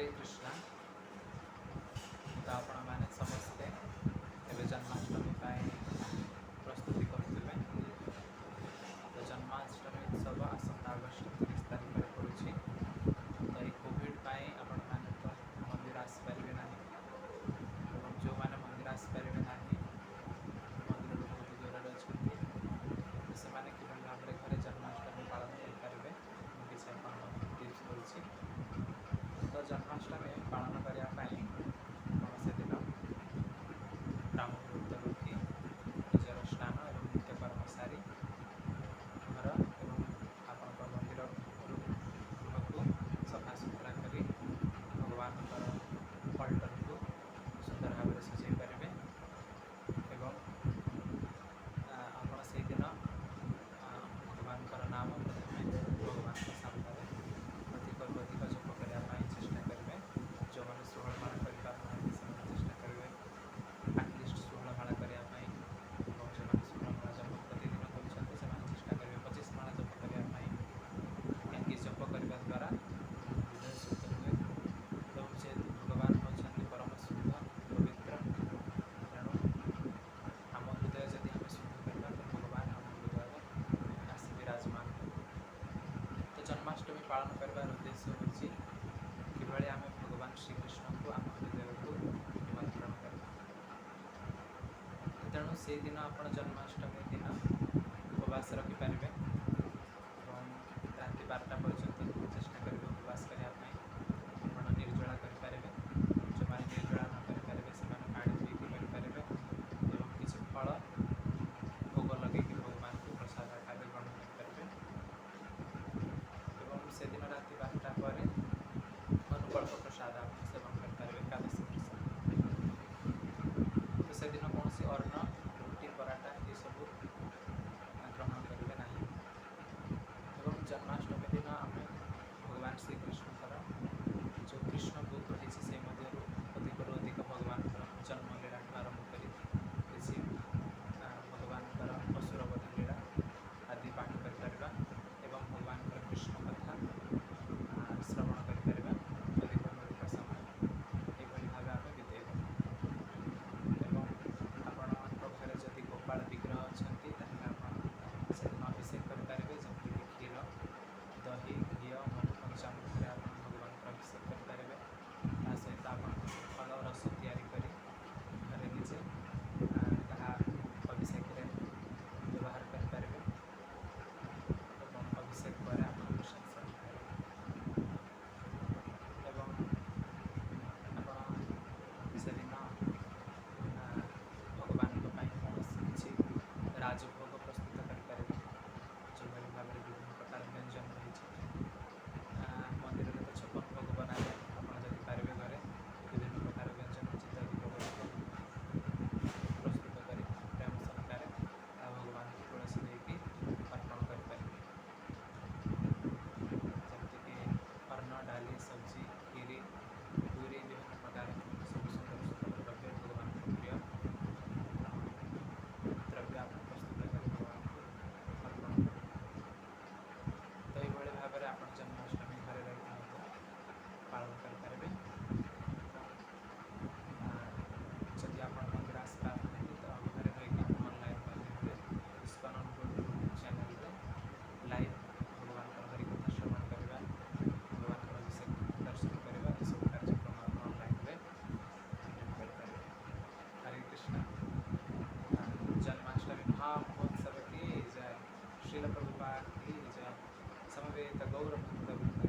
हरे कृष्णा। तो आपण मैंने समस्ते एवं जन्माष्टमी प्रस्तुति करुवे। तो जन्माष्टमी उत्सव आसंता अगस्ट 30 तारीख में पड़ुछि। तो ये कोविड आपण मैंने तो मंदिर आसपारे ना, जो मैंने मंदिर आसपारे ना मंदिर बहुत दूर अच्छा से किभली भाव में घरे जन्माष्टमी पालन करेंगे किसी टिप्स दूसरी। तो जन्माष्टमी पालन करने से दिन ब्राह्मण मुहूर्त उठी निजर स्नान और नित्यकर्म सारी घर और आपण मंदिर गृह को सफा सुतरा कर भगवान पल्टन को सुंदर भाव में सजाई पारे एवं आपण से दिन भगवान नाम प्रथम भगवान सामने अधिक अधिक जप करने चेष्टा करेंगे। जो मैंने 16 माला कर चेष्टा करेंगे आटलिस्ट 16 माला करने और जो मैंने 16 माला जप प्रतिदिन कर चेष्टा करेंगे 25 माला जप करने कहीं जप करने द्वारा हृदय शुद्ध हुए एवं जेहेतु भगवान होती परम शुद्ध पवित्र तेणु आम हृदय जदि आम शुद्ध करवा तो भगवान आम हृदय आसी विराजमान। तो जन्माष्टमी पालन कर उद्देश्य होची किभली आम भगवान श्रीकृष्ण को आम हृदय को निमंत्रण करवा। तेणु से दिन आप जन्माष्टमी दिन उपवास रखिपारे राति 12टा पर्यंत चेष्टा करेंगे उपवास करने आप निर्जला करेंगे। जो मैंने निर्जला न करेंगे से पानी पीकि करेंगे एवं किसी फल भोग लगे भगवान को प्रसाद आकार ग्रहण करेंगे। एवं से दिन राति 12टा पर अनुकल्प प्रसाद आप सेवन करेंगे एकादशी प्रसाद। तो से दिन कौन सी अन्न रुटी पराठा ये सब ग्रहण करेंगे ना। एवं जन्माष्टमी दिन आम भगवान श्रीकृष्ण जो कृष्ण बुक रही से अधिक अधिक भगवान जन्म लीला आरंभ कर किसी भगवान असुर वध लीला आदि पाठ कर भगवान कृष्ण कथा श्रवण कर अधिक अधिक समय यही भाव आम बितेब। एवं आपण घर जदि गोपाल विग्रह अच्छा से अभिषेक करेंगे जमीक क्षीर दही घी मधु पंचामृत आप भगवान अभिषेक करेंगे। ता सहित आप फल रस तैयारी करी घरे निजे अभिषेक व्यवहार करेंगे एवं अभिषेक पर आप प्रसाद सेवन करेंगे। एवं आप से दिन भगवान कौन किसी राजभोग प्रस्तुत करेंगे जो भाई भाव में विभिन्न प्रकार व्यंजन रही मंदिर में तो 56 भोग बनाए आप जब पारे घरे विभिन्न प्रकार व्यंजन इत्यादि भोग प्रस्तुत कर प्रेम सहकार भगवान को तुलसी देकी अर्पण करें जमीक अन्न डाली सब्जी खीरी पूरी विभिन्न प्रकार सब सुंदर सुंदर द्रव्य भगवान को प्रिय द्रव्य आप प्रस्तुत कर भगवान को अर्पण करें। तो ये भाव में आप जन्माष्टमी घरे रही पालन करेंगे। जदि आप मंदिर आसपास नहीं तो घरे रही ऑनलाइन माध्यम इस्कॉन चैनल लाइव भगवान हरि कथा श्रवण करवा भगवान अभिषेक दर्शन करवा ये सब कार्यक्रम आप ऑनलाइन करें। हरे कृष्णा। जन्माष्टमी महामहोत्सव की जय। श्रील प्रभुपाद की जय। समवेत गौर भक्त